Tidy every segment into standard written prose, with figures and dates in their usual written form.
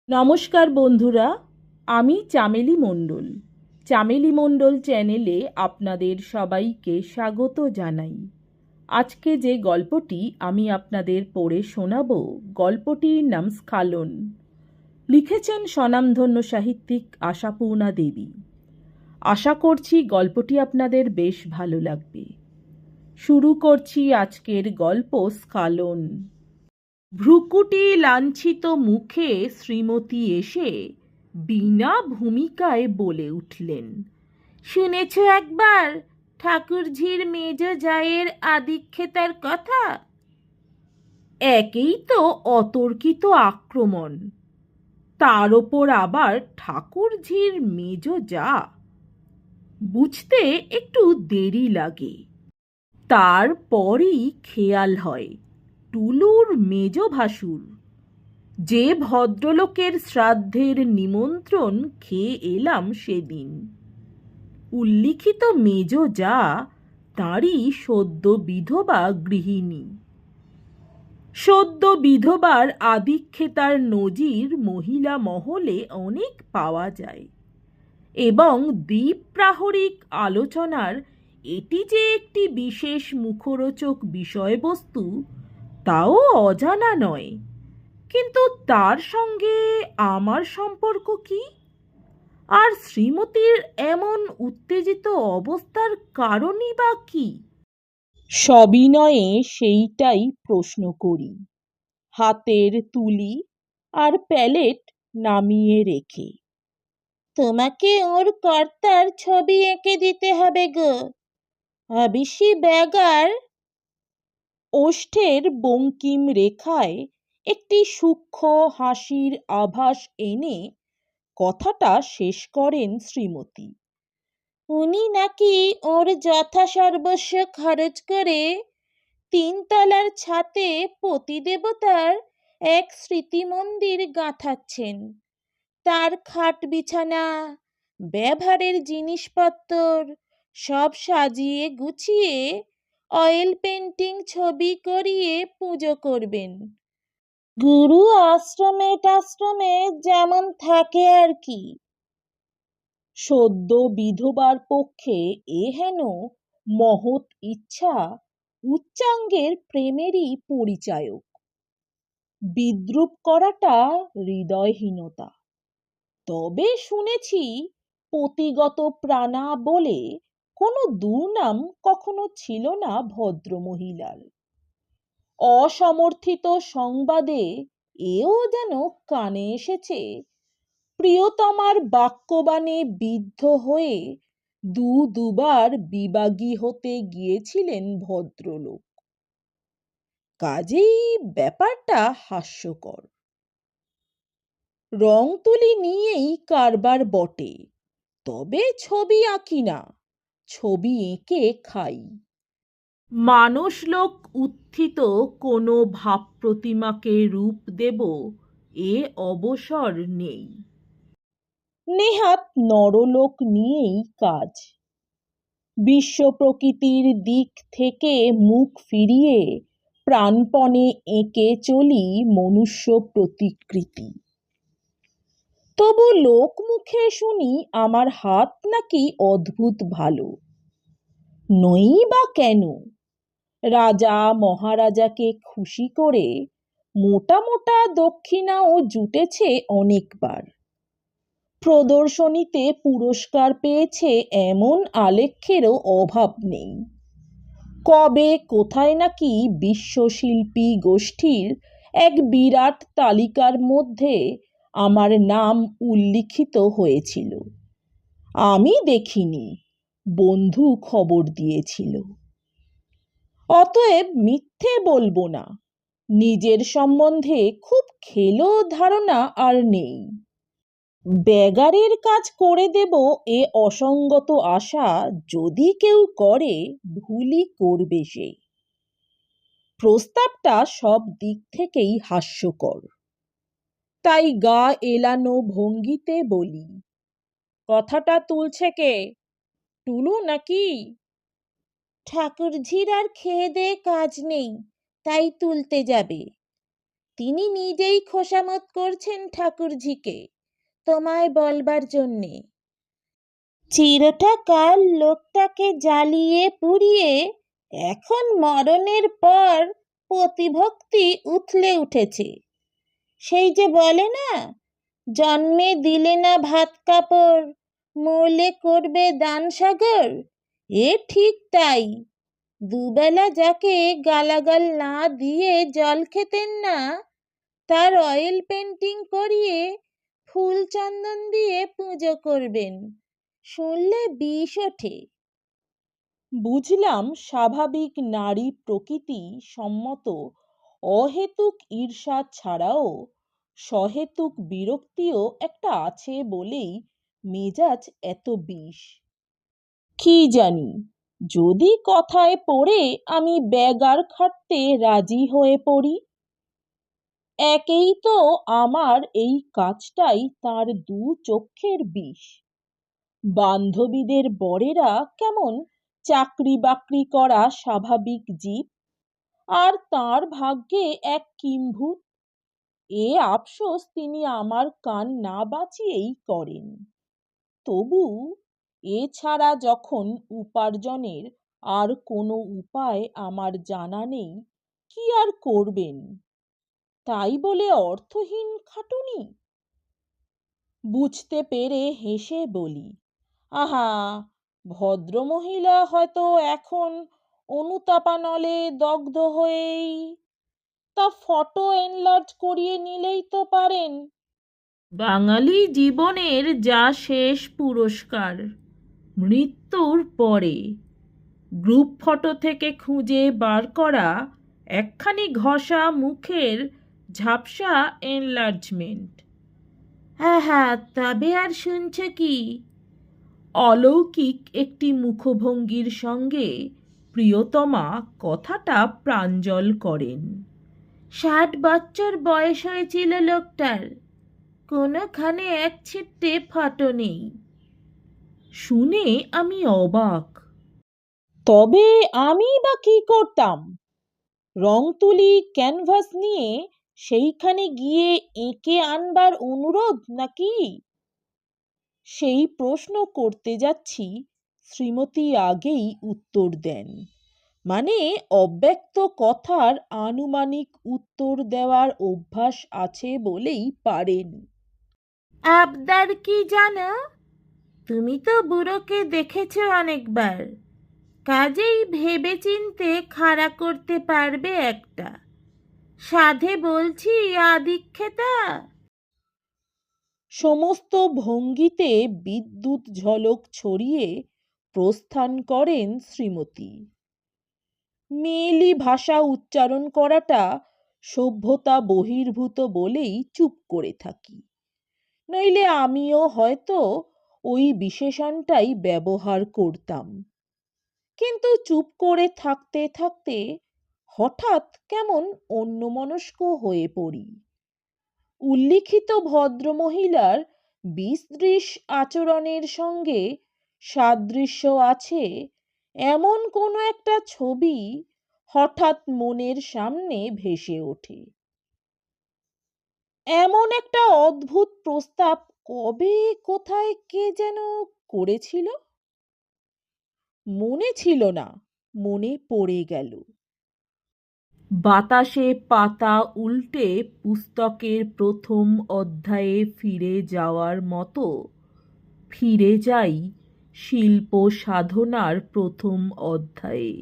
নমস্কার বন্ধুরা, আমি চামেলি মণ্ডল। চামেলি মণ্ডল চ্যানেলে আপনাদের সবাইকে স্বাগত জানাই। আজকে যে গল্পটি আমি আপনাদের পড়ে শোনাব, গল্পটির নাম স্খালন। লিখেছেন স্বনামধন্য সাহিত্যিক আশাপূর্ণা দেবী। আশা করছি গল্পটি আপনাদের বেশ ভালো লাগবে। শুরু করছি আজকের গল্প স্খালন। ভ্রুকুটি লাঞ্ছিত মুখে শ্রীমতী এসে বিনা ভূমিকায় বলে উঠলেন, শুনেছ একবার ঠাকুরঝির মেজ জায়ের আদিক্ষেতার কথা? একেই তো অতর্কিত আক্রমণ, তার ওপর আবার ঠাকুরঝির মেজ জা। বুঝতে একটু দেরি লাগে, তারপরই খেয়াল হয় টুলুর মেজ ভাসুর। যে ভদ্রলোকের শ্রাদ্ধের নিমন্ত্রণ খেয়ে এলাম সেদিন, উল্লিখিত মেজ যা তাঁরই সদ্য বিধবা গৃহিণী। সদ্য বিধবার আদিক্ষেতার নজির মহিলা মহলে অনেক পাওয়া যায়, এবং দ্বীপ্রাহরিক আলোচনার এটি যে একটি বিশেষ মুখরোচক বিষয়বস্তু তাও অজানা নয়। কিন্তু তার সঙ্গে আমার সম্পর্ক কি, আর শ্রীমতীর এমন উত্তেজিত অবস্থার কারণই বা কি? সবিনয়ে সেইটাই প্রশ্ন করি, হাতের তুলি আর প্যালেট নামিয়ে রেখে। তোমাকে ওর কর্তার ছবি এঁকে দিতে হবে গো, আবিসি ব্যাগার। ওষ্ঠের বঙ্কিম রেখায় একটি সূক্ষ্ম হাসির আভাস এনে কথাটা শেষ করেন শ্রীমতী। উনি নাকি ওর যথাসর্বস্ব খরচ করে 3 তলার ছাতে পতিদেবতার এক স্মৃতিমন্দির গাঁথাচ্ছেন। তার খাট বিছানা, ব্যবহারের জিনিসপত্র সব সাজিয়ে গুছিয়ে অয়েল পেন্টিং ছবি করিয়ে পুজো করবেন। গুরু আশ্রমে টাশ্রমে যেমন থাকে আর কি। সদ্য বিধবার পক্ষে এ হেন মহৎ ইচ্ছা উচ্চাঙ্গের প্রেমেরই পরিচায়ক। বিদ্রূপ করাটা হৃদয়হীনতা। তবে শুনেছি পতিগত প্রাণা বলে কোনো দুর্নাম কখনো ছিল না ভদ্রমহিলার। অসমর্থিত সংবাদে এও যেন কানে এসেছে, প্রিয়তমার বাক্যবাণে বিদ্ধ হয়ে দুবার বিবাগী হতে গিয়েছিলেন ভদ্রলোক। কাজেই ব্যাপারটা হাস্যকর। রং তুলি নিয়েই কারবার বটে, তবে ছবি আঁকি না, ছবি এঁকে খাই। মানুষলোক উত্থিত কোনো ভাব প্রতিমাকে রূপ দেব এ অবসর নেই। নেহাত নরলোক নিয়েই কাজ। বিশ্ব প্রকৃতির দিক থেকে মুখ ফিরিয়ে প্রাণপণে এঁকে চলি মনুষ্য প্রতিকৃতি। তবু লোক মুখে শুনি আমার হাত নাকি অদ্ভুত ভালো। নই বা কেন? রাজা মহারাজাকে খুশি করে মোটা মোটা দক্ষিণাও জুটেছে অনেকবার। প্রদর্শনীতে পুরস্কার পেয়েছে এমন আলেখ্যেরও অভাব নেই। কবে কোথায় নাকি বিশ্বশিল্পী গোষ্ঠীর এক বিরাট তালিকার মধ্যে আমার নাম উল্লিখিত হয়েছিল। আমি দেখিনি, বন্ধু খবর দিয়েছিল। অতএব মিথ্যে বলবো না, নিজের সম্বন্ধে খুব খেলো ধারণা আর নেই। ব্যাগারের কাজ করে দেব এ অসঙ্গত আশা যদি কেউ করে, ভুলই করবে সে। প্রস্তাবটা সব দিক থেকেই হাস্যকর। তাই গা এলানো ভঙ্গিতে বলি, কথাটা তুলছে কে? টুলু নাকি? ঠাকুরঝির আর খেয়ে দেয়ে কাজ নেই, তাই তুলতে যাবে। তিনি নিজেই খোসামত করছেন ঠাকুরঝিকে তোমায় বলবার জন্যে। চিরটা কাল লোকটাকে জ্বালিয়ে পুড়িয়ে এখন মরণের পর প্রতিভক্তি উথলে উঠেছে। সেই যে বলে না, জন্মে দিলে না ভাত কাপড়, মরলে করবে দান সাগর। এ ঠিক তাই। দুবেলা যাকে গালাগাল না দিয়ে জল খেতেন না, তার অয়েল পেন্টিং করিয়ে ফুল চন্দন দিয়ে পুজো করবেন, শুনলে বিষ ওঠে। বুঝলাম স্বাভাবিক নারী প্রকৃতি সম্মত অহেতুক ঈর্ষা ছাড়াও সহেতুক বিরক্তিও একটা আছে বলেই মেজাজ এত বিষ। কি জানি, যদি কথায় পড়ে আমি ব্যাগার খাটতে রাজি হয়ে পড়ি। একেই তো আমার এই কাজটাই তার দু চক্ষের বিষ। বান্ধবীদের বরেরা কেমন চাকরি বাকরি করা স্বাভাবিক জীব, আর তার ভাগ্যে এক কিম্ভূত। এ আফসোস তিনি আমার কান না বাঁচিয়েই করেন। তবু এছাড়া যখন উপার্জনের আর কোনো উপায় আমার জানা নেই, কি আর করবেন? তাই বলে অর্থহীন খাটুনি? বুঝতে পেরে হেসে বলি, আহা, ভদ্রমহিলা হয়তো এখন অনুতাপানলে দগ্ধ হয়েই, তা ফটো এনলার্জ করিয়ে নিলেই তো পারেন। বাঙালি জীবনের যা শেষ পুরস্কার, মৃত্যুর পরে গ্রুপ ফটো থেকে খুঁজে বার করা একখানি ঘষা মুখের ঝাপসা এনলার্জমেন্ট। হ্যাঁ হ্যাঁ, তবে আর শুনছ কি? অলৌকিক একটি মুখভঙ্গির সঙ্গে প্রিয়তমা কথাটা প্রাঞ্জল করেন। 60 বছর বয়স হয়েছিল লোকটার, কোনোখানে এক ছিটে ফটো নেই। শুনে আমি অবাক। তবে আমি বা কি করতাম? রং তুলি ক্যানভাস নিয়ে সেইখানে গিয়ে এঁকে আনবার অনুরোধ নাকি? সেই প্রশ্ন করতে যাচ্ছি, শ্রীমতী আগেই উত্তর দেন। মানে অব্যক্ত কথার আনুমানিক উত্তর দেওয়ার অভ্যাস আছে বলেই পারেন। আবদার কি জানো? তুমি তো বুড়োকে দেখেছ অনেকবার, কাজেই ভেবে চিনতে খাড়া করতে পারবে একটা। সাধে বলছি আদিক্ষেতা। সমস্ত ভঙ্গিতে বিদ্যুৎ ঝলক ছড়িয়ে প্রস্থান করেন শ্রীমতী। মেয়েলি ভাষা উচ্চারণ করাটা সভ্যতা বহির্ভূত বলেই চুপ করে থাকি, নইলে আমিও হয়তো ওই বিশেষণটাই ব্যবহার করতাম। কিন্তু চুপ করে থাকতে থাকতে হঠাৎ কেমন অন্যমনস্ক হয়ে পড়ি। উল্লিখিত ভদ্রমহিলার বিসদৃশ আচরণের সঙ্গে সাদৃশ্য আছে এমন কোনো একটা ছবি হঠাৎ মনের সামনে ভেসে ওঠে। এমন একটা অদ্ভুত প্রস্তাব কবে কোথায় কে যেন করেছিল, মনে ছিল না, মনে পড়ে গেল। বাতাসে পাতা উল্টে পুস্তকের প্রথম অধ্যায়ে ফিরে যাওয়ার মতো ফিরে যাই শিল্প সাধনার প্রথম অধ্যায়ে।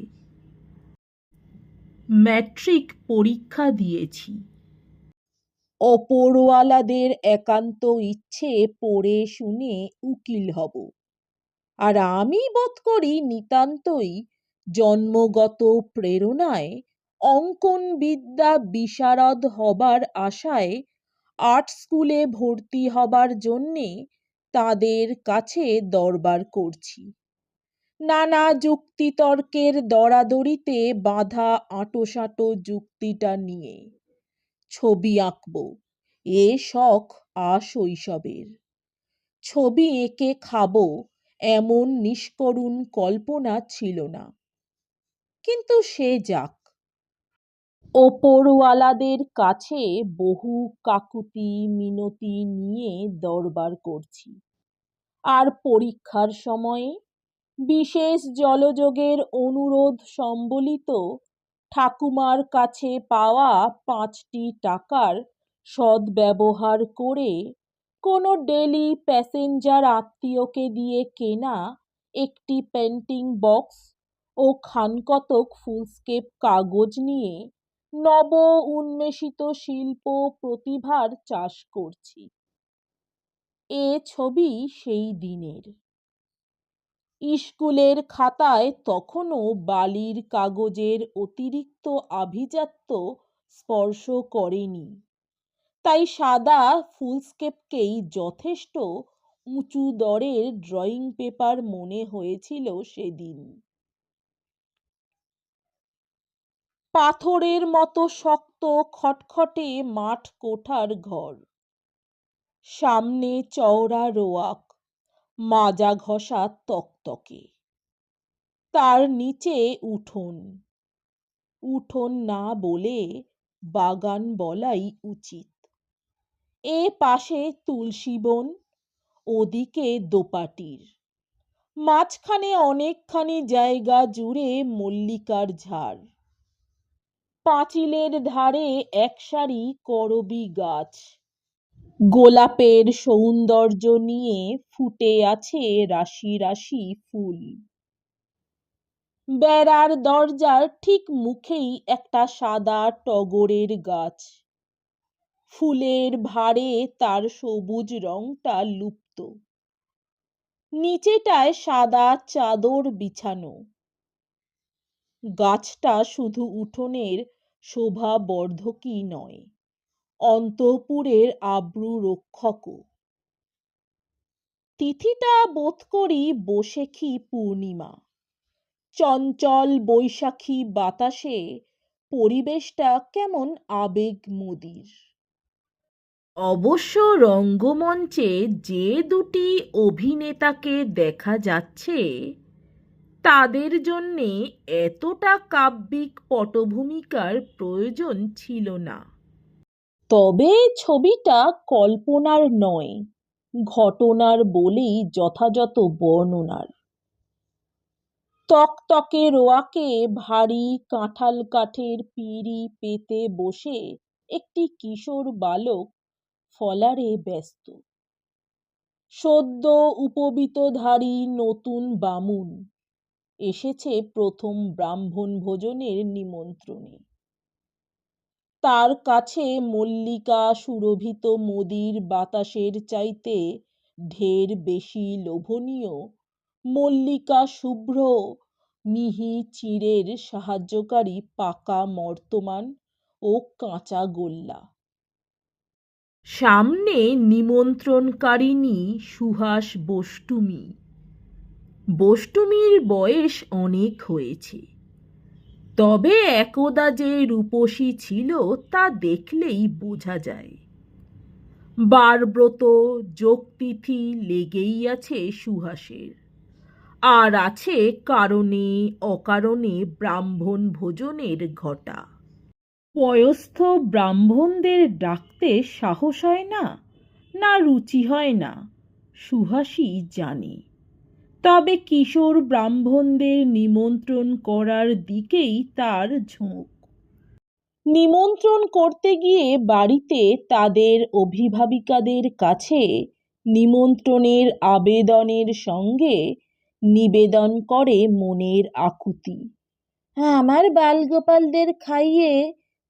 ম্যাট্রিক পরীক্ষা দিয়েছি। ওপরওয়ালাদের একান্ত ইচ্ছে পড়ে শুনে উকিল হব, আর আমি বোধ করি নিতান্তই জন্মগত প্রেরণায় অঙ্কন বিদ্যা বিশারদ হবার আশায় আর্ট স্কুলে ভর্তি হবার জন্যে তাদের কাছে দরবার করছি। নানা যুক্তিতর্কের দরাদরিতে বাঁধা আঁটোসাঁটো যুক্তিটা নিয়ে ছবি আঁকব, এ শখ আশৈশবের। ছবি এঁকে খাবো এমন নিষ্করুণ কল্পনা ছিল না। কিন্তু সে যাক, ওপরওয়ালাদের কাছে বহু কাকুতি মিনতি নিয়ে দরবার করছি, আর পরীক্ষার সময়ে বিশেষ জলযোগের অনুরোধ সম্বলিত ঠাকুমার কাছে পাওয়া 5টি টাকার সদ্ব্যবহার করে কোনো ডেলি প্যাসেঞ্জার আত্মীয়কে দিয়ে কেনা একটি পেন্টিং বক্স ও খানকতক ফুলস্কেপ কাগজ নিয়ে নব উন্মেষিত শিল্প প্রতিভার চাষ করছি। এ ছবি সেই দিনের। স্কুলের খাতায় তখনও বালির কাগজের অতিরিক্ত আভিজাত্য স্পর্শ করেনি, তাই সাদা ফুলস্কেপকেই যথেষ্ট উঁচু দরের ড্রয়িং পেপার মনে হয়েছিল সেদিন। পাথরের মতো শক্ত খটখটে মাঠ কোঠার ঘর, সামনে চওড়া রোয়াক, মাজা ঘষা তকতকে, তার নিচে উঠোন। উঠোন না বলে বাগান বলাই উচিত। এ পাশে তুলসী বন, ওদিকে দোপাটির, মাঝখানে অনেকখানি জায়গা জুড়ে মল্লিকার ঝাড়। পাঁচিলের ধারে একসারি করবী গাছ, গোলাপের সৌন্দর্য নিয়ে ফুটে আছে রাশি রাশি ফুল। বেড়ার দরজার ঠিক মুখেই একটা সাদা টগরের গাছ, ফুলের ভারে তার সবুজ রংটা লুপ্ত। নিচেটায় সাদা চাদর বিছানো। গাছটা শুধু উঠোনের শোভাবর্ধকই নয়, অন্তঃপুরের আব্রু রক্ষকও। তিথিটা বোধ করি বৈশাখী পূর্ণিমা। চঞ্চল বৈশাখী বাতাসে পরিবেশটা কেমন আবেগমুদির। অবশ্য রঙ্গমঞ্চে যে দুটি অভিনেতাকে দেখা যাচ্ছে, তাদের জন্যে এতটা কাব্যিক পটভূমিকার প্রয়োজন ছিল না। তবে ছবিটা কল্পনার নয়, ঘটনার বলেই যথাযথ বর্ণনার। তকতকে রোয়াকে ভারী কাঁঠাল কাঠের পিঁড়ি পেতে বসে একটি কিশোর বালক ফলারে ব্যস্ত। সদ্য উপবীতধারী নতুন বামুন এসেছে প্রথম ব্রাহ্মণ ভোজনের নিমন্ত্রণে। তার কাছে মল্লিকা সুরভিত মদির বাতাসের চাইতে ঢের বেশি লোভনীয় মল্লিকা শুভ্র মিহি চিঁড়ের সাহায্যকারী পাকা মর্তমান ও কাঁচা গোল্লা। সামনে নিমন্ত্রণকারিণী সুহাস বষ্টুমী। বষ্টুমীর বয়স অনেক হয়েছে, তবে একদা যে রূপসী ছিল তা দেখলেই বোঝা যায়। বারব্রত যোগতিথি লেগেই আছে সুহাসের, আর আছে কারণে অকারণে ব্রাহ্মণ ভোজনের ঘটা। বয়স্থ ব্রাহ্মণদের ডাকতে সাহস হয় না, না রুচি হয় না, সুহাসই জানে। তবে কিশোর ব্রাহ্মণদের নিমন্ত্রণ করার দিকেই তার ঝোঁক। নিমন্ত্রণ করতে গিয়ে বাড়িতে তাদের অভিভাবিকাদের কাছে নিমন্ত্রণের আবেদনের সঙ্গে নিবেদন করে মনের আকুতি। আমার বালগোপালদের খাইয়ে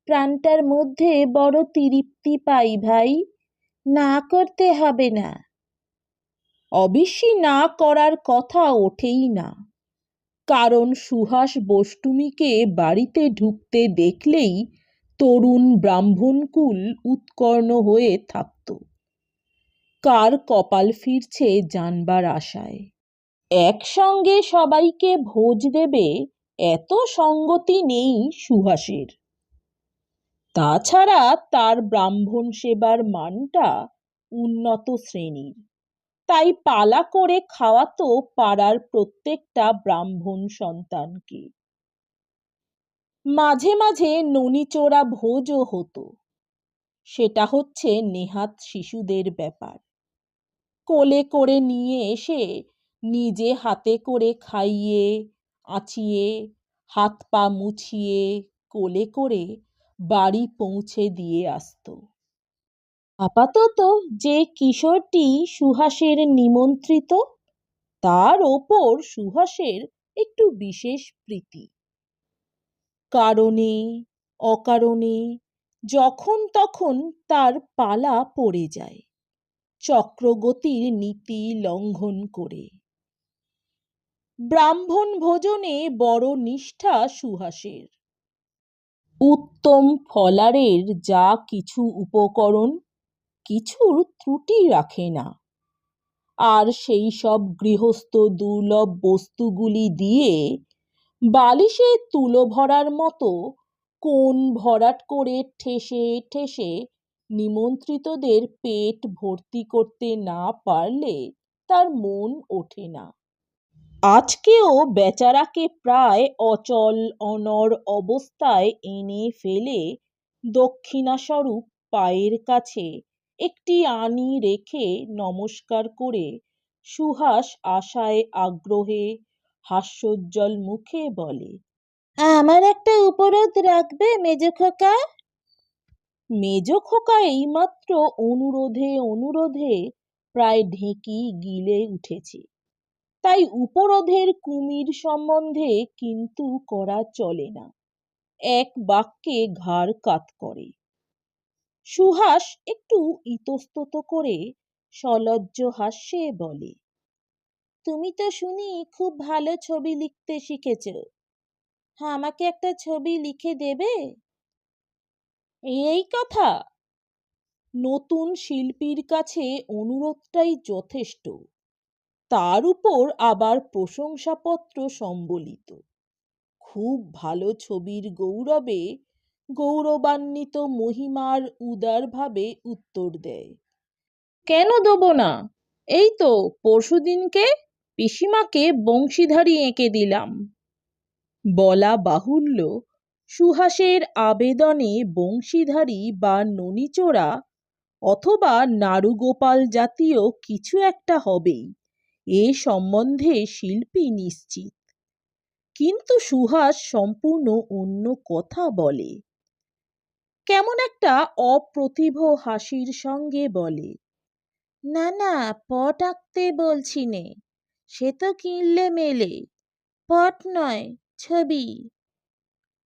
প্রাণটার মধ্যে বড় তৃপ্তি পাই ভাই, না করতে হবে না। অবশ্যই না করার কথা ওঠেই না, কারণ সুহাস বষ্টুমীকে বাড়িতে ঢুকতে দেখলেই তরুণ ব্রাহ্মণকুল উৎকর্ণ হয়ে থাকত, কার কপাল ফিরছে জানবার আশায়। একসঙ্গে সবাইকে ভোজ দেবে এত সঙ্গতি নেই সুহাসের। তাছাড়া তার ব্রাহ্মণ সেবার মানটা উন্নত শ্রেণীর, তাই পালা করে খাওয়াতো পাড়ার প্রত্যেকটা ব্রাহ্মণ সন্তানকে। মাঝে মাঝে ননিচোরা ভোজও হতো। সেটা হচ্ছে নেহাত শিশুদের ব্যাপার। কোলে করে নিয়ে এসে নিজে হাতে করে খাইয়ে আঁচিয়ে হাত পা মুছিয়ে কোলে করে বাড়ি পৌঁছে দিয়ে আসতো। আপাতত যে কিশোরটি সুহাসের নিমন্ত্রিত, তার ওপর সুহাসের একটু বিশেষ প্রীতি। কারণে অকারণে যখন তখন তার পালা পড়ে যায়, চক্রগতির নীতি লঙ্ঘন করে। ব্রাহ্মণ ভোজনে বড় নিষ্ঠা সুহাসের। উত্তম ফলারের যা কিছু উপকরণ, কিছুর ত্রুটি রাখে না। আর সেই সব গৃহস্থ দুর্লভ বস্তুগুলি দিয়ে বালিশে তুলো ভরার মতো কোণ ভরাট করে ঠেসে ঠেসে নিমন্ত্রিতদের পেট ভর্তি করতে না পারলে তার মন ওঠে না। আজকেও বেচারাকে প্রায় অচল অনড় অবস্থায় এনে ফেলে দক্ষিণাস্বরূপ পায়ের কাছে একটি আনি রেখে নমস্কার করে সুহাস আশায় আগ্রহে হাস্যোজ্জ্বল মুখে বলে, আমার একটা উপরোধ রাখবে মেজো খোকা? মেজো খোকা এইমাত্র অনুরোধে অনুরোধে প্রায় ঢেঁকি গিলে উঠেছে, তাই উপরোধের কুমির সম্বন্ধে কিন্তু করা চলে না। এক বাক্যে ঘাড় কাত করে। সুহাস একটু ইতস্তত করে সলজ্জ হাস্যে বলে, তুমি তো শুনি খুব ভালো ছবি লিখতে শিখেছ, আমাকে একটা ছবি লিখে দেবে? এই কথা! নতুন শিল্পীর কাছে অনুরোধটাই যথেষ্ট, তার উপর আবার প্রশংসাপত্র সম্বলিত। খুব ভালো ছবির গৌরবে গৌরবান্বিত মহিমার উদারভাবে উত্তর দেয়, কেন দেবো না? এই তো পরশুদিনকে পিসিমাকে বংশীধারী এঁকে দিলাম। বলা বাহুল্য, সুহাসের আবেদনে বংশীধারী বা ননিচোরা অথবা নাড়ুগোপাল জাতীয় কিছু একটা হবেই, এ সম্বন্ধে শিল্পী নিশ্চিত। কিন্তু সুহাস সম্পূর্ণ অন্য কথা বলে। কেমন একটা অপ্রতিভ হাসির সঙ্গে বলে, না না, পট আঁকতে বলছি নে, সে তো কিনলে মেলে, পট নয় ছবি।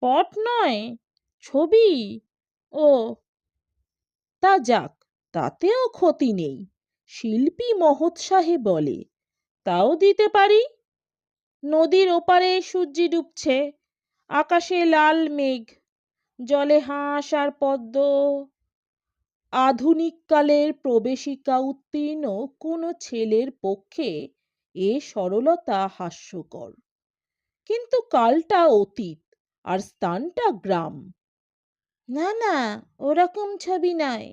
পট নয় ছবি? ও, তা যাক, তাতেও ক্ষতি নেই। শিল্পী মহোৎসাহে বলে, তাও দিতে পারি। নদীর ওপারে সূর্যি ডুবছে, আকাশে লাল মেঘ, জলে হাঁস আর পদ্ম। আধুনিক কালের প্রবেশিকা উত্তীর্ণ কোনো ছেলের পক্ষে এ সরলতা হাস্যকর, কিন্তু কালটা অতীত আর স্থানটা গ্রাম। না না, ওরকম ছবি নয়।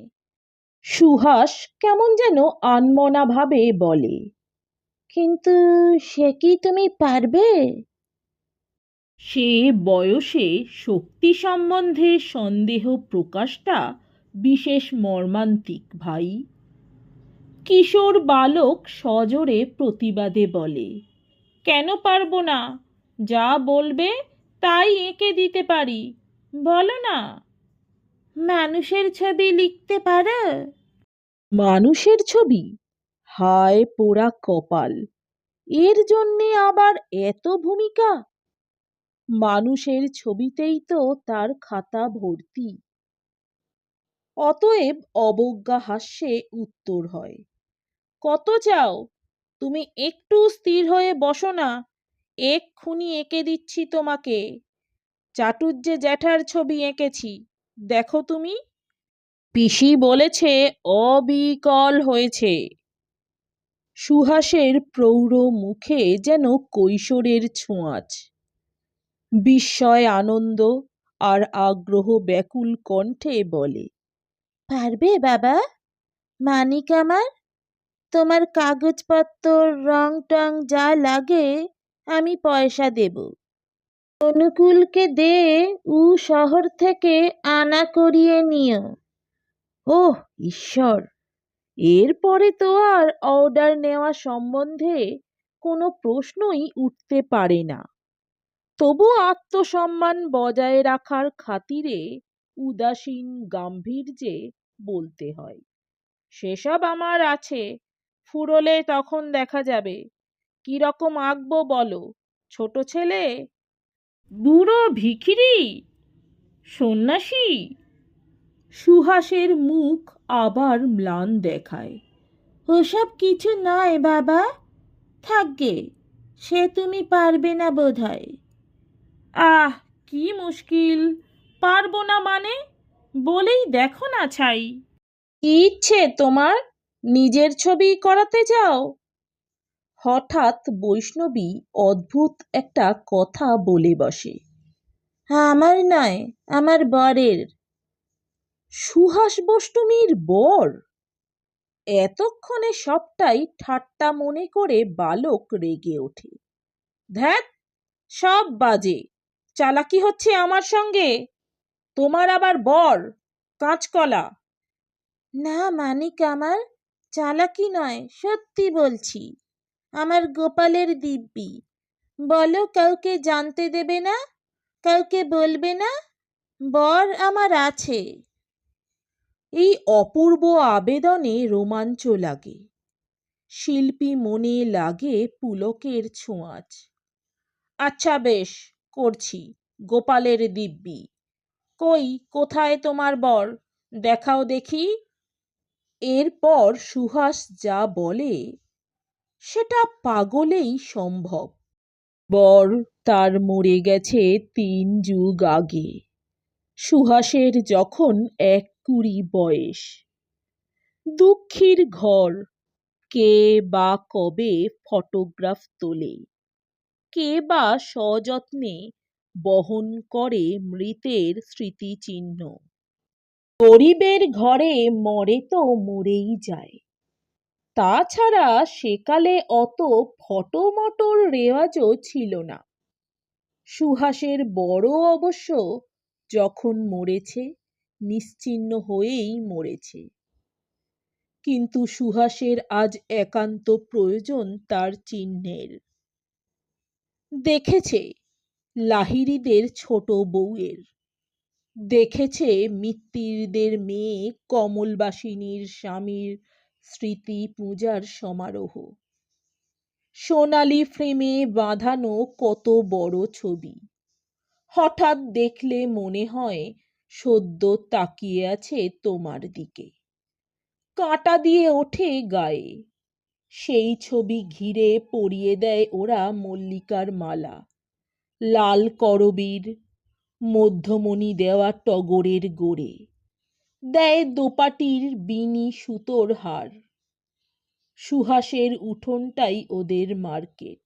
সুহাস কেমন যেন আনমনা ভাবে বলে, কিন্তু সে কি তুমি পারবে? সে বয়সে শক্তি সম্বন্ধে সন্দেহ প্রকাশটা বিশেষ মর্মান্তিক ভাই। কিশোর বালক সজোরে প্রতিবাদে বলে, কেন পারবো না? যা বলবে তাই এঁকে দিতে পারি, বলো না। মানুষের ছবি লিখতে পারো? মানুষের ছবি? হায় পোড়া কপাল, এর জন্যে আবার এত ভূমিকা? মানুষের ছবিতেই তো তার খাতা ভর্তি। অতএব অবজ্ঞা হাস্যে উত্তর হয়, কত চাও? তুমি একটু স্থির হয়ে বসো না, এক্ষুনি এঁকে দিচ্ছি তোমাকে। চাটুজ্জে জ্যাঠার ছবি এঁকেছি, দেখো তুমি। পিসি বলেছে অবিকল হয়েছে। সুহাসের প্রৌঢ় মুখে যেন কৈশোরের ছোঁয়াচ। বিস্ময় আনন্দ আর আগ্রহ ব্যাকুল কণ্ঠে বলে, পারবে বাবা? মানিক আমার, তোমার কাগজপত্র রং টং যা লাগে আমি পয়সা দেব। অনুকূলকে দে উ শহর থেকে আনা করিয়ে নিও। ওহ ঈশ্বর, এরপরে তো আর অর্ডার নেওয়া সম্বন্ধে কোনো প্রশ্নই উঠতে পারে না। তবু আত্মসম্মান বজায় রাখার খাতিরে উদাসীন গাম্ভীর্যে বলতে হয়, সেসব আমার আছে, ফুরোলে তখন দেখা যাবে। কিরকম আঁকবো বলো, ছোট ছেলে, বুড়ো ভিখিরি, সন্ন্যাসী? সুহাসের মুখ আবার ম্লান দেখায়। ওসব কিছু নয় বাবা, থাকগে, সে তুমি পারবে না বোধহয়। আহ, কি মুশকিল, পারবো না মানে? বলেই দেখো না ছাই। কি ইচ্ছে তোমার, নিজের ছবি করাতে যাও? হঠাৎ বৈষ্ণবী অদ্ভুত একটা কথা বলে বসে। আমার নয়, আমার বরের। সুহাস বৈষ্ণবীর বর? এতক্ষণে সবটাই ঠাট্টা মনে করে বালক রেগে ওঠে। ধ্যাত, সব বাজে, চালাকি হচ্ছে আমার সঙ্গে। তোমার আবার বর কাঁচকলা? না মানিক আমার, চালাকি নয়, সত্যি বলছি। আমার গোপালের দিব্যি। বলো, কাউকে জানতে দেবে না, কাউকে বলবে না, বর আমার আছে। এই অপূর্ব আবেদনে রোমাঞ্চ লাগে, শিল্পী মনে লাগে পুলকের ছোঁয়াচ। আচ্ছা বেশ, করছি, গোপালের দিব্যি। কই, কোথায় তোমার বর, দেখাও দেখি। এরপর সুহাস যা বলে সেটা পাগলেই সম্ভব। বর তার মরে গেছে 3 যুগ আগে, সুহাসের যখন 21 বয়স। দুঃখীর ঘর, কে বা কবে ফটোগ্রাফ তোলে, কে বা সযত্নে বহন করে মৃতের স্মৃতিচিহ্ন। গরিবের ঘরে মরে তো মরেই যায়। তাছাড়া সেকালে অত ফটোমটোর রেওয়াজও ছিল না। সুহাসের বড় অবশ্য যখন মরেছে নিশ্চিহ্ন হয়েই মরেছে, কিন্তু সুহাসের আজ একান্ত প্রয়োজন তার চিহ্নের। দেখেছে লাহিড়ীদের ছোট বউয়ের, দেখেছে মিত্তিরদের মেয়ে কমলবাসিনীর স্বামীর স্মৃতি পূজার সমারোহ, সোনালি ফ্রেমে বাঁধানো কত বড় ছবি। হঠাৎ দেখলে মনে হয় সদ্য তাকিয়ে আছে তোমার দিকে, কাঁটা দিয়ে ওঠে গায়ে। সেই ছবি ঘিরে পরিয়ে দেয় ওরা মল্লিকার মালা, লাল করবীর, মধ্যমণি দেওয়া টগরের গোড়ে, দেয় দোপাটির বিনি সুতোর হার। সুহাসের উঠোনটাই ওদের মার্কেট।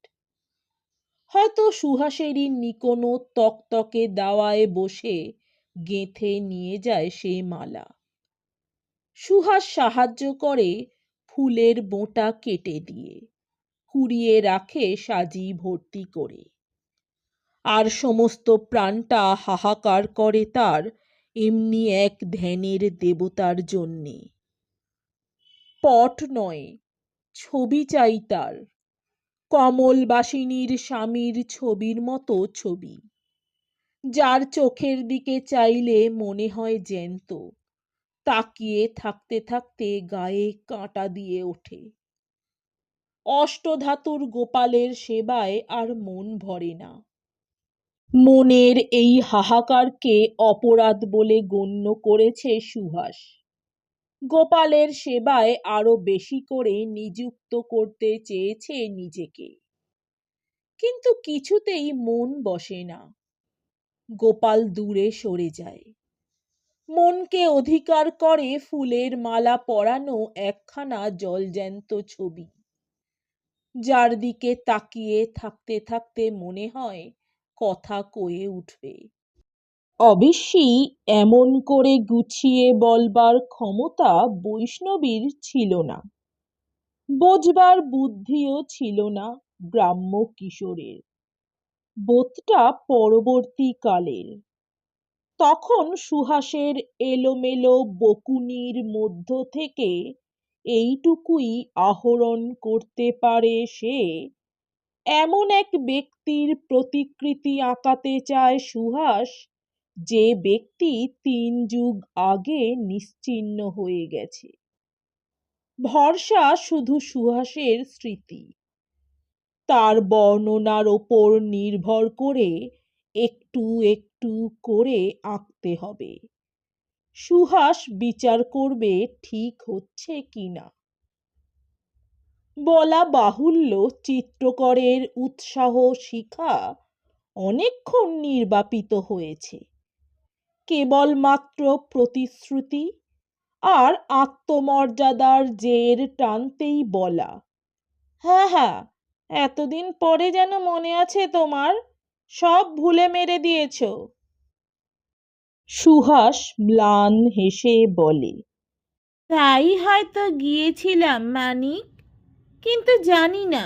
হয়তো সুহাসেরই নিকোনো তকতকে দাওয়ায় বসে গেঁথে নিয়ে যায় সে মালা। সুহাস সাহায্য করে ফুলের বোঁটা কেটে দিয়ে, কুড়িয়ে রাখে সাজি ভর্তি করে। আর সমস্ত প্রাণটা হাহাকার করে তার এমনি এক ধ্যানের দেবতার জন্যে। পট নয়, ছবি চাই তার, কমলবাসিনীর স্বামীর ছবির মতো ছবি, যার চোখের দিকে চাইলে মনে হয় জ্যান্ত, তাকিয়ে থাকতে থাকতে গায়ে কাঁটা দিয়ে ওঠে। অষ্টধাতুর গোপালের সেবায় আর মন ভরে না। মনের এই হাহাকারকে অপরাধ বলে গণ্য করেছে সুহাস। গোপালের সেবায় আরো বেশি করে নিযুক্ত করতে চেয়েছে নিজেকে, কিন্তু কিছুতেই মন বসে না। গোপাল দূরে সরে যায়। মনকে অধিকার করে ফুলের মালা পরানো একখানা জলজ্যান্ত ছবি, যার দিকে তাকিয়ে থাকতে থাকতে মনে হয় কথা কয়ে উঠবে। অবশ্যই এমন করে গুছিয়ে বলবার ক্ষমতা বৈষ্ণবীর ছিল না, বোঝবার বুদ্ধিও ছিল না গ্রাম্য কিশোরের। বোধটা পরবর্তীকালের। তখন সুহাসের এলোমেলো বকুনির মধ্য থেকে এইটুকুই আহরণ করতে পারে সে, এমন এক ব্যক্তির প্রতিকৃতি আঁকাতে চায় সুহাস, যে ব্যক্তি 3 যুগ আগে নিশ্চিহ্ন হয়ে গেছে। ভরসা শুধু সুহাসের স্মৃতি। তার বর্ণনার ওপর নির্ভর করে একটু একটু করে আঁকতে হবে। সুহাস বিচার করবে ঠিক হচ্ছে কিনা। বলা বাহুল্য, চিত্রকরের উৎসাহ শিখা অনেকক্ষণ নির্বাপিত হয়েছে। কেবলমাত্র প্রতিশ্রুতি আর আত্মমর্যাদার জের টানতেই বলা, হ্যাঁ হ্যাঁ, এতদিন পরে যেন মনে আছে তোমার, সব ভুলে মেরে দিয়েছ। সুহাস ম্লান হেসে বলে, তাই হয়তো গিয়েছিলাম মানিক, কিন্তু জানি না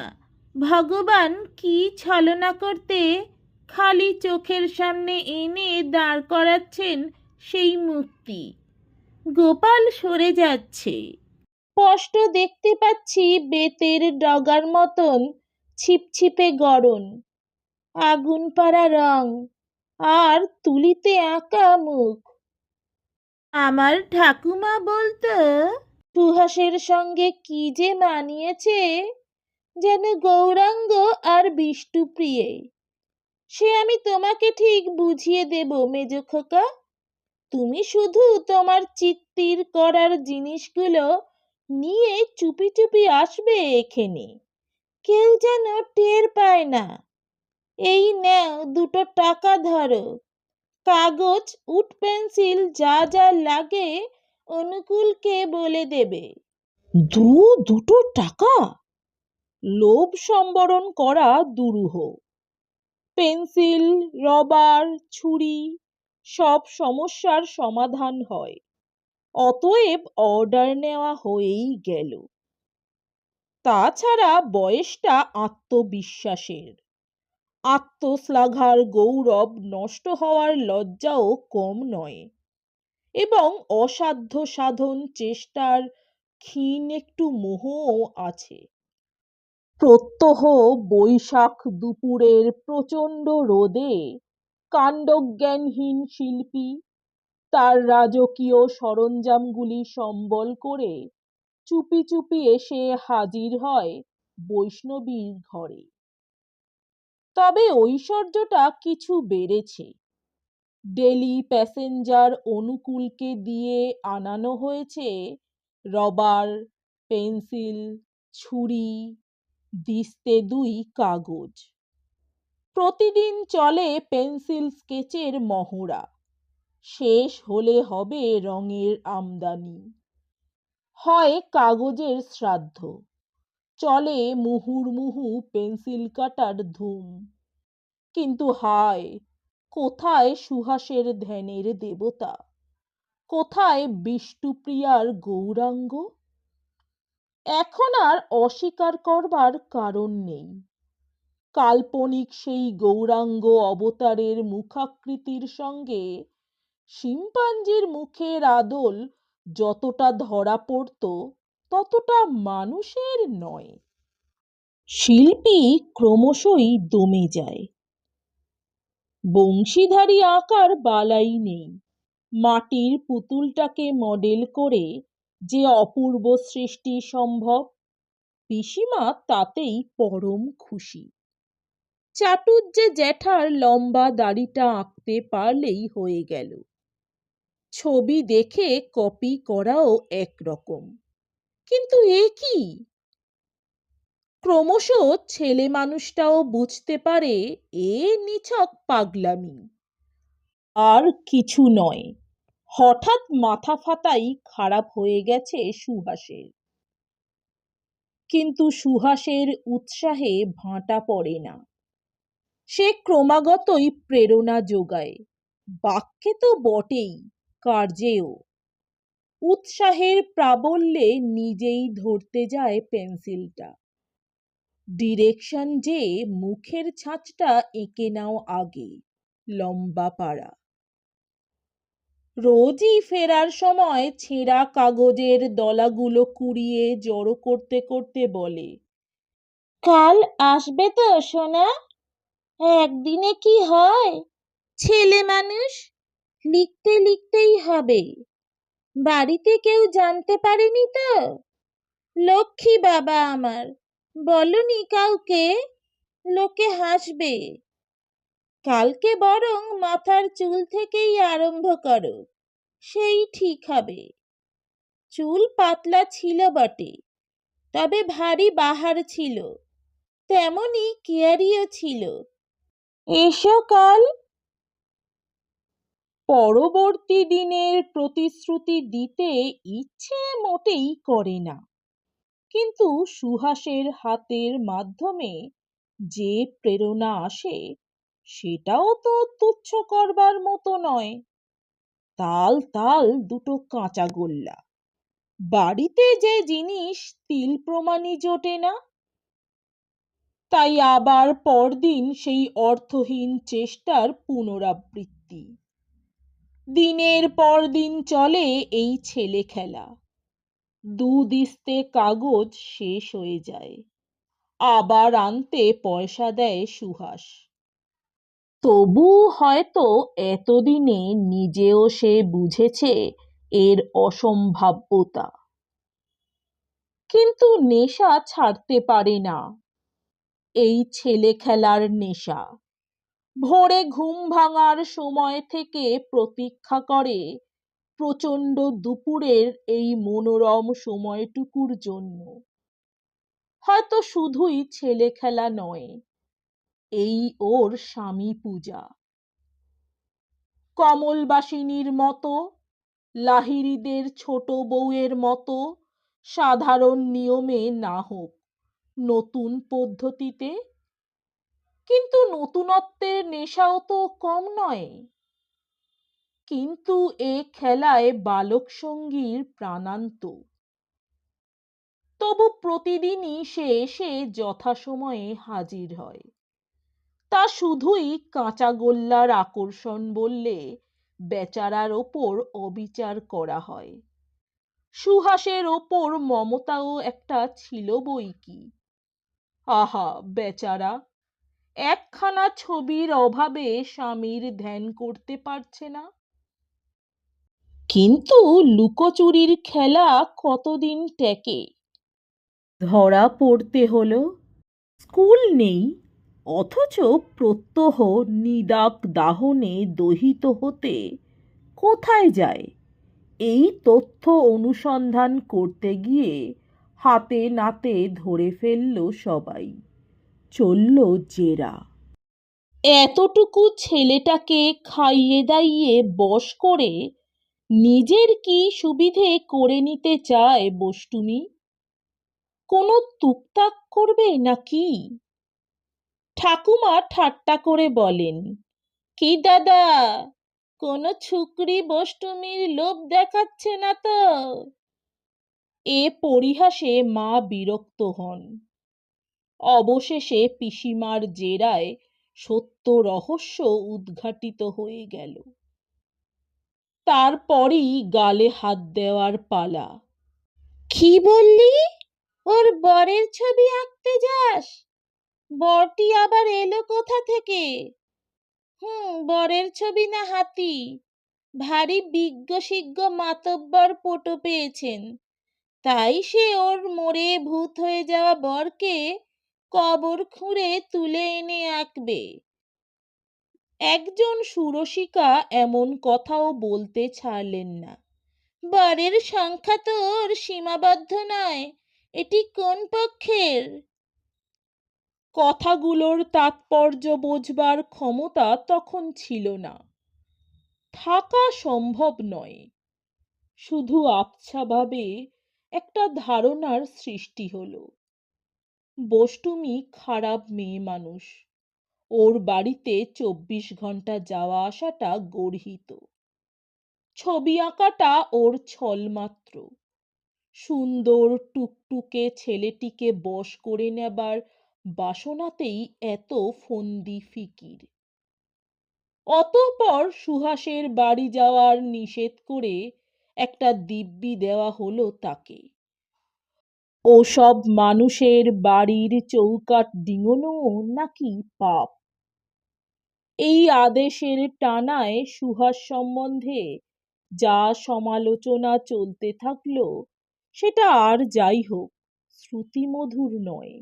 ভগবান কি ছলনা করতে খালি চোখের সামনে এনে দাঁড় করাচ্ছেন সেই মুক্তি। গোপাল সরে যাচ্ছে। স্পষ্ট দেখতে পাচ্ছি বেতের ডগার মতন ছিপছিপে গড়ন, আগুন পাড়া রং, আর তুলিতে আঁকা মুখ। আমার ঠাকুমা বলতো, সুহাসের সঙ্গে কি যে মানিয়েছে, যেন গৌরাঙ্গ আর বিষ্ণুপ্রিয়ে। সে আমি তোমাকে ঠিক বুঝিয়ে দেব মেজ খোকা। তুমি শুধু তোমার চিত্তির করার জিনিসগুলো নিয়ে চুপি চুপি আসবে এখানে, কেউ যেন টের পায় না। এই নাও 2 টাকা ধরো, কাগজ, উড পেন্সিল, যা যা লাগে অনুকূলকে বলে দেবে। 2 টাকা! লোভ সম্বরণ করা দুরূহ। পেন্সিল, রবার, ছুরি, সব সমস্যার সমাধান হয়। অতএব অর্ডার নেওয়া হয়েই গেল। তাছাড়া বয়সটা আত্মবিশ্বাসের, আত্মশ্লাঘার গৌরব নষ্ট হওয়ার লজ্জাও কম নয়, এবং অসাধ্য সাধন চেষ্টার ক্ষীণ একটু মোহও আছে। প্রত্যহ বৈশাখ দুপুরের প্রচণ্ড রোদে কাণ্ডজ্ঞানহীন শিল্পী তার রাজকীয় সরঞ্জামগুলি সম্বল করে চুপি চুপি এসে হাজির হয় বৈষ্ণবীর ঘরে। তবে ঐশ্বর্যটা কিছু বেড়েছে। ডেলি প্যাসেঞ্জার অনুকূলকে দিয়ে আনানো হয়েছে রবার, পেন্সিল, ছুরি, দিস্তে 2 কাগজ। প্রতিদিন চলে পেন্সিল স্কেচের মহড়া, শেষ হলে হবে রঙের আমদানি। হয় কাগজের শ্রাদ্ধ, চলে মুহুর্মুহু পেন্সিল কাটার ধুম। কিন্তু হায়, কোথায় সুহাসের ধ্যানের দেবতা, কোথায় বিষ্ণুপ্রিয়ার গৌরাঙ্গ? এখন আর অস্বীকার করবার কারণ নেই। কাল্পনিক সেই গৌরাঙ্গ অবতারের মুখাকৃতির সঙ্গে শিম্পাঞ্জির মুখের আদল যতটা ধরা পড়ত, ততটা মানুষের নয়। শিল্পী ক্রমশই দমে যায়। বংশীধারী আঁকার বালাই নেই। মাটির পুতুলটাকে মডেল করে যে অপূর্ব সৃষ্টি সম্ভব, পিসিমা তাতেই পরম খুশি। চাটুজ্জে জ্যাঠার লম্বা দাড়িটা আঁকতে পারলেই হয়ে গেল। ছবি দেখে কপি করাও একরকম, কিন্তু এ কি? ক্রমশ ছেলে মানুষটাও বুঝতে পারে এ নিছক পাগলামি, আর কিছু নয়। হঠাৎ মাথা ফাতাই খারাপ হয়ে গেছে সুহাসের। কিন্তু সুহাসের উৎসাহে ভাঁটা পড়ে না। সে ক্রমাগতই প্রেরণা যোগায়, বাক্যে তো বটেই, কার্যেও। উৎসাহের প্রাবল্যে নিজেই ধরতে যায় পেন্সিলটা। ডিরেকশন যে মুখের ছাঁচটা এঁকে নাও আগে, লম্বা পাড়া। রোজই ফেরার সময় ছেঁড়া কাগজের দলাগুলো কুড়িয়ে জড়ো করতে করতে বলে, কাল আসবে তো সোনা? একদিনে কি হয়? ছেলে মানুষ, লিখতে লিখতেই হবে। বাড়িতে কেউ জানতে পারেনি তো? লক্ষ্মী বাবা আমার, বলনি কাউকে? লোকে হাসবে। কালকে বরং মাথার চুল থেকেই আরম্ভ করো, সেই ঠিক হবে। চুল পাতলা ছিল বটে, তবে ভারী বাহার ছিল, তেমনি কেয়ারিও ছিল। এসো কাল। পরবর্তী দিনের প্রতিশ্রুতি দিতে ইচ্ছে মোটেই করে না, কিন্তু সুহাসের হাতের মাধ্যমে যে প্রেরণা আসে সেটাও তো তুচ্ছ করবার মতো নয়। তাল তাল দুটো কাঁচা গোল্লা, বাড়িতে যে জিনিস তিল প্রমাণই জোটে না। তাই আবার পরদিন সেই অর্থহীন চেষ্টার পুনরাবৃত্তি। দিনের পর দিন চলে এই ছেলে খেলা। দুদিস্তে কাগজ শেষ হয়ে যায়, আবার আনতে পয়সা দেয় সুহাস। তবু হয়তো এতদিনে নিজেও সে বুঝেছে এর অসম্ভাব্যতা, কিন্তু নেশা ছাড়তে পারে না, এই ছেলে খেলার নেশা। ভোরে ঘুম ভাঙার সময় থেকে প্রতীক্ষা করে প্রচণ্ড দুপুরের এই মনোরম সময়টুকুর জন্য। হয়তো শুধুই ছেলে খেলা নয়, এই ওর স্বামী পূজা। কমলবাসিনীর মতো, লাহিড়ীদের ছোট বউয়ের মতো সাধারণ নিয়মে না হোক, নতুন পদ্ধতিতে। কিন্তু নতুনত্বের নেশাও তো কম নয়। কিন্তু এ খেলায় বালক সঙ্গীর প্রাণান্ত। তবু প্রতিদিনই সে এসে যথাসময়ে হাজির হয়। তা শুধুই কাঁচা গোল্লার আকর্ষণ বললে বেচারার ওপর অবিচার করা হয়। সুহাসের ওপর মমতাও একটা ছিল বই কি। আহা বেচারা, একখানা ছবির অভাবে স্বামীর ধ্যান করতে পারছে না। কিন্তু লুকোচুরির খেলা কতদিন টেকে? ধরা পড়তে হলো। স্কুল নেই, অথচ প্রত্যহ নিদাক দাহনে দহিত হতে কোথায় যায়, এই তথ্য অনুসন্ধান করতে গিয়ে হাতে নাতে ধরে ফেলল সবাই। চলল জেরা। এতটুকু ছেলেটাকে খাইয়ে দাইয়ে বশ করে নিজের কি সুবিধে করে নিতে চায় বষ্টুমি? কোনো তুকতাক করবে নাকি? ঠাকুমা ঠাট্টা করে বলেন, কি দাদা, কোনো ছুকরি বষ্টুমির লোভ দেখাচ্ছে না তো? এ পরিহাসে মা বিরক্ত হন। অবশেষে পিসিমার জেরায় সত্য রহস্য উদ্ঘাটিত হয়ে গেল। তারপরই গালে হাত দেওয়ার পালা। কি বললি? ওর বরের ছবি আঁকতে যাস? বরটি আবার এলো কোথা থেকে? বরের ছবি না হাতি? ভারী বিজ্ঞ মাতব্বর পটো পেয়েছেন, তাই সে ওর মরে ভূত হয়ে যাওয়া বরকে কবর খুঁড়ে তুলে এনে আঁকবে। একজন সুরসিকা এমন কথাও বলতে ছাড়লেন না। বরের সংখ্যা তো ওর সীমাবদ্ধ নয়, এটি কোন পক্ষের? কথাগুলোর তাৎপর্য বোঝবার ক্ষমতা তখন ছিল না, থাকা সম্ভব নয়। শুধু আবছাভাবে একটা ধারণার সৃষ্টি হলো, বষ্টুমি খারাপ মেয়ে মানুষ, ওর বাড়িতে 24 ঘন্টা যাওয়া আসাটা গর্হিত। ছবি আঁকাটা ওর ছলমাত্র। সুন্দর টুকটুকে ছেলেটিকে বশ করে নেবার বাসনাতেই এত ফন্দি ফিকির। অতঃপর সুহাসের বাড়ি যাওয়ার নিষেধ করে একটা দিব্যি দেওয়া হলো তাকে। ওসব মানুষের বাড়ির চৌকাঠ ডিঙোনোও নাকি পাপ। এই আদেশের টানায় সুহাস সম্বন্ধে যা সমালোচনা চলতে থাকলো সেটা আর যাই হোক শ্রুতিমধুর নয়।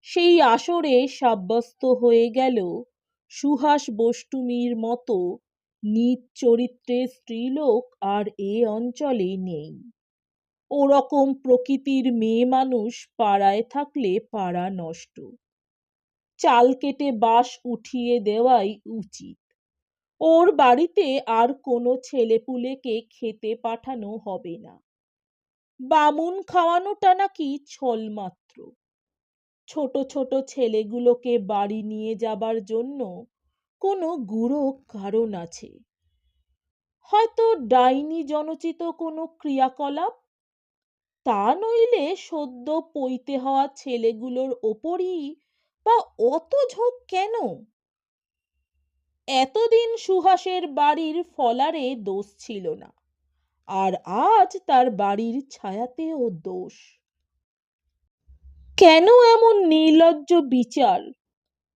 সেই আসরে সাব্যস্ত হয়ে গেল সুহাস বোষ্টুমির মতো নীচ চরিত্রের স্ত্রীলোক আর এ অঞ্চলে নেই। ওরকম প্রকৃতির মেয়ে মানুষ পাড়ায় থাকলে পাড়া নষ্ট। চাল কেটে বাঁশ উঠিয়ে দেওয়াই উচিত। ওর বাড়িতে আর কোনো ছেলেপুলেকে খেতে পাঠানো হবে না। বামুন খাওয়ানোটা নাকি ছলমাত্র। ছোট ছোট ছেলেগুলোকে বাড়ি নিয়ে যাবার জন্য কোনো গূঢ় কারণ আছে। হয়তো ডাইনি জনচিত কোনো ক্রিয়াকলাপ, তা নইলে সদ্য পৈতে হওয়া ছেলেগুলোর ওপরই বা অত ঝোঁক কেন? এতদিন সুহাসের বাড়ির ফলারে দোষ ছিল না, আর আজ তার বাড়ির ছায়াতেও দোষ। কেন এমন নির্লজ্জ বিচার?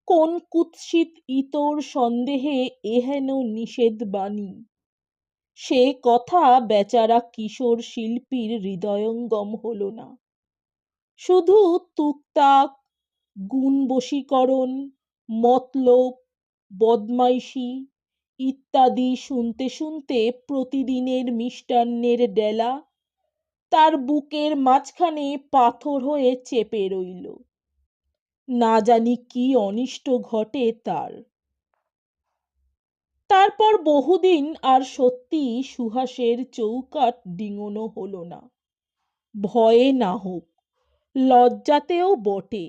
কোন কুৎসিত ইতর সন্দেহে এহেন নিষেধ বাণী? সে কথা বেচারা কিশোর শিল্পীর হৃদয়ঙ্গম হল না। শুধু তুকতাক, গুণবশীকরণ, মতলব, বদমাইশি ইত্যাদি শুনতে শুনতে প্রতিদিনের মিষ্টান্নের ডেলা তার বুকের মাঝখানে পাথর হয়ে চেপে রইল। না জানি কি অনিষ্ট ঘটে তার। তারপর বহুদিন আর সত্যি সুহাসের চৌকাঠ ডিঙোনো হলো না। ভয়ে না হোক, লজ্জাতেও বটে।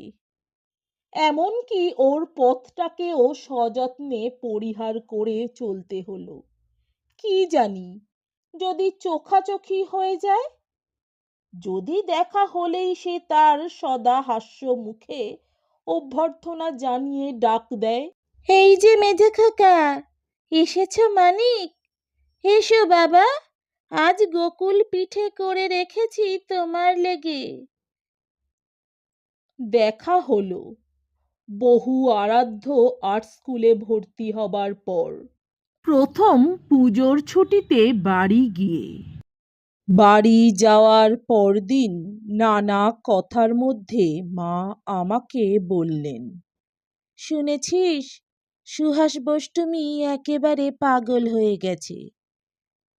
এমনকি ওর পথটাকেও সযত্নে পরিহার করে চলতে হলো। কি জানি, যদি চোখাচোখি হয়ে যায়, যদি দেখা হলেই সে তার সদা হাস্য মুখে অভ্যর্থনা জানিয়ে ডাক দেয়, এই যে মেজো খোকা, এসেছো মানিক? এসো বাবা, আজ গোকুল পিঠে করে রেখেছি তোমার লেগে। দেখা হলো বহু আরাধ্য আর্ট স্কুলে ভর্তি হবার পর, প্রথম পুজোর ছুটিতে বাড়ি গিয়ে। বাড়ি যাওয়ার পরদিন নানা কথার মধ্যে মা আমাকে বললেন, শুনেছিস সুহাস বোষ্টমী একেবারে পাগল হয়ে গেছে।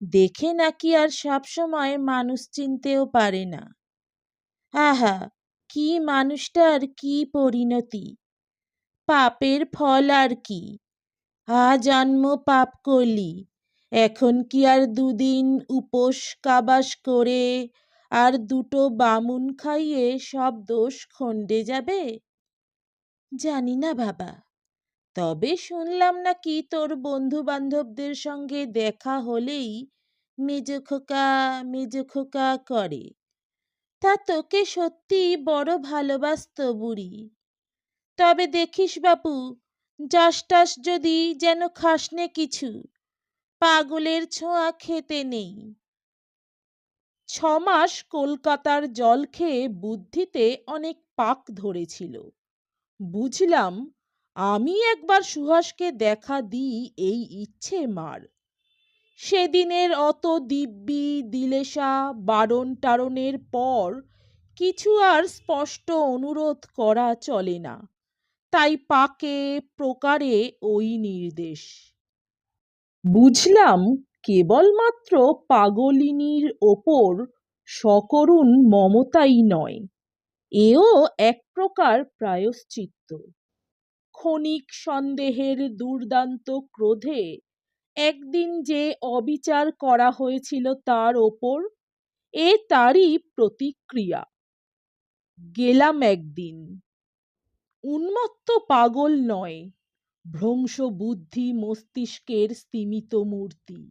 দেখে নাকি আর সবসময় মানুষ চিনতেও পারে না। আহা, কি মানুষটার কি পরিণতি! পাপের ফল আর কি! জন্ম পাপ করলি, এখন কি আর দুদিন উপোস কাবাস করে আর দুটো বামুন খাইয়ে সব দোষ খণ্ডে যাবে? জানি না বাবা, তবে শুনলাম নাকি তোর বন্ধু বান্ধবদের সঙ্গে দেখা হলেই মেজো খোকা মেজো খোকা করে। তা তোকে সত্যি বড় ভালোবাসতো বুড়ি। তবে দেখিস বাপু, যাসটাস যদি যেন খাসনে কিছু, পাগলের ছোঁয়া খেতে নেই। 6 মাস কলকাতার জল খেয়ে বুদ্ধিতে অনেক পাক ধরেছিল। বুঝলাম আমি একবার সুহাসকে দেখা দিই, এই ইচ্ছে মার। সেদিনের অত দিব্যি দিলেশা বারণ টারণের পর কিছু আর স্পষ্ট অনুরোধ করা চলে না, তাই পাকে প্রকারে ওই নির্দেশ। বুঝলাম কেবলমাত্র পাগলিনীর ওপর সকরুণ মমতাই নয়, এও এক প্রকার প্রায়শ্চিত্ত। ক্ষণিক সন্দেহের দুর্দান্ত ক্রোধে একদিন যে অবিচার করা হয়েছিল তার ওপর, এ তারই প্রতিক্রিয়া। গেলাম একদিন। উন্মত্ত পাগল নয়, ভ্রংশ বুদ্ধি মস্তিষ্কের স্তিমিত মূর্তি,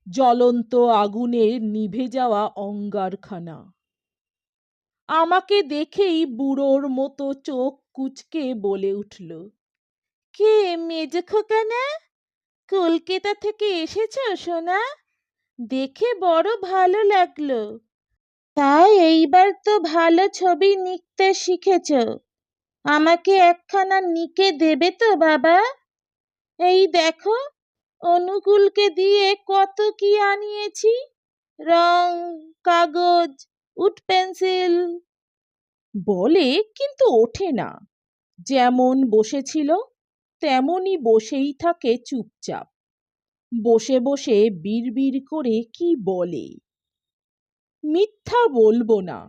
জ্বলন্ত আগুনের নিভে যাওয়া অঙ্গারখানা। আমাকে দেখেই বুড়োর মতো চোখ কুঁচকে বলে উঠল, কে মেজো খোকা না? কলকাতা থেকে এসেছো সোনা? দেখে বড় ভালো লাগলো। তাই এইবার তো ভালো ছবি নিকতে শিখেছ। আমাকে একখানা নিকে দেবে তো বাবা? এই দেখো, অনুকূলকে দিয়ে কত কি আনিয়েছি, রং, কাগজ, উড পেন্সিল। বলে কিন্তু ওঠে না, যেমন বসেছিল তেমনই বসেই থাকে চুপচাপ। বসে বসে বিড়বিড় করে কি বলে। মিথ্যা বলবো না,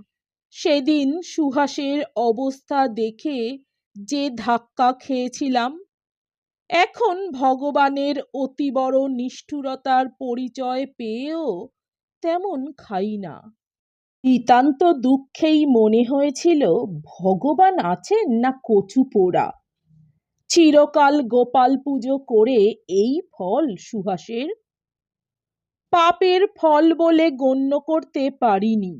সেদিন সুহাসের অবস্থা দেখে যে ধাক্কা খেয়েছিলাম, এখন ভগবানের অতি বড় নিষ্ঠুরতার পরিচয় পেয়েও তেমন খাই না। নিতান্ত দুঃখেই মনে হয়েছিল ভগবান আছেন না কচু পোড়া। চিরকাল গোপাল পুজো করে এই ফল সুহাসের। পাপের ফল বলে গণ্য করতে পারিনি।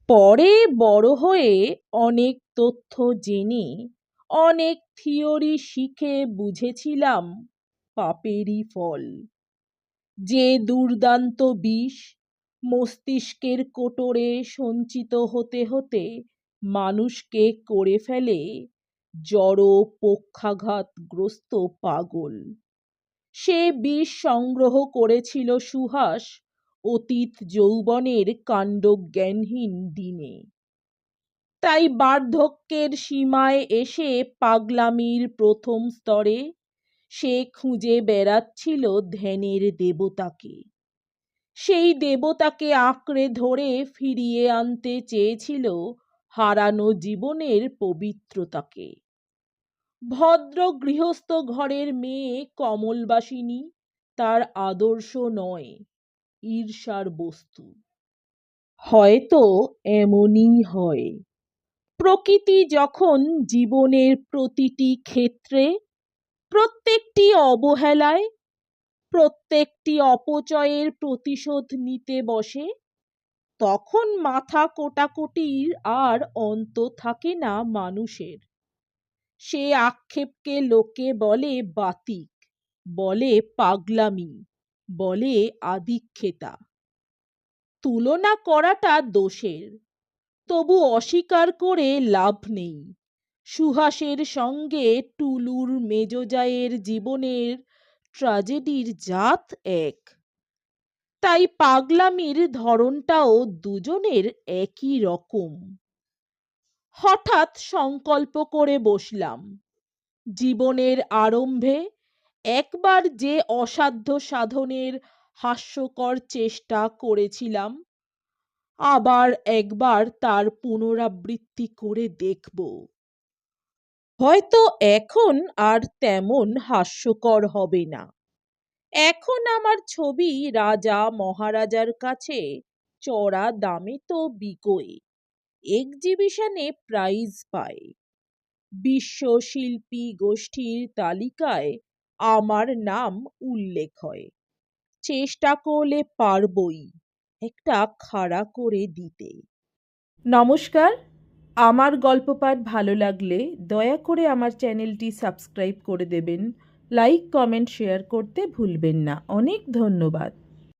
পরে বড় হয়ে অনেক তথ্য জেনে, অনেক থিওরি শিখে বুঝেছিলাম পাপেরই ফল। যে দুর্দান্ত বিষ মস্তিষ্কের কোটরে সঞ্চিত হতে হতে মানুষকে করে ফেলে জড় পক্ষাঘাতগ্রস্ত পাগল। সে বিষ সংগ্রহ করেছিল সুহাস অতীত যৌবনের কাণ্ডজ্ঞানহীন দিনে। তাই বার্ধক্যের সীমায় এসে পাগলামির প্রথম স্তরে সে খুঁজে বেড়াচ্ছিল ধ্যানের দেবতাকে। সেই দেবতাকে আঁকড়ে ধরে ফিরিয়ে আনতে চেয়েছিল হারানো জীবনের পবিত্রতাকে। ভদ্র গৃহস্থ ঘরের মেয়ে কমলবাসিনী তার আদর্শ নয়, ঈর্ষার বস্তু। হয়তো এমনই হয়। প্রকৃতি যখন জীবনের প্রতিটি ক্ষেত্রে, প্রত্যেকটি অবহেলায়, প্রত্যেকটি অপচয়ের প্রতিশোধ নিতে বসে, তখন মাথা কোটাকুটির আর অন্ত থাকে না মানুষের। সে আক্ষেপকে লোকে বলে বাতিক, বলে পাগলামি, বলে আদিক্ষেতা। তুলনা করাটা দোষের, তবু অস্বীকার করে লাভ নেই। সুহাসের সঙ্গে টুলুর মেজজায়ের জীবনের ট্র্যাজেডির জাত এক। তাই পাগলামির ধরনটাও দুজনের একই রকম। হঠাৎ সংকল্প করে বসলাম, জীবনের আরম্ভে একবার যে অসাধ্য সাধনের হাস্যকর চেষ্টা করেছিলাম, আবার একবার তার পুনরাবৃত্তি করে দেখব। হয়তো এখন আর তেমন হাস্যকর হবে না। এখন আমার ছবি রাজা মহারাজার কাছে চড়া দামে তো বিকোয়, এক্সিবিশনে প্রাইজ পায়, বিশ্ব শিল্পী গোষ্ঠীর তালিকায় আমার নাম উল্লেখ হয়। চেষ্টা করলে পারবই একটা খাড়া করে দিতে। নমস্কার, আমার গল্প পাঠ ভালো লাগলে দয়া করে আমার চ্যানেলটি সাবস্ক্রাইব করে দেবেন। লাইক, কমেন্ট, শেয়ার করতে ভুলবেন না। অনেক ধন্যবাদ।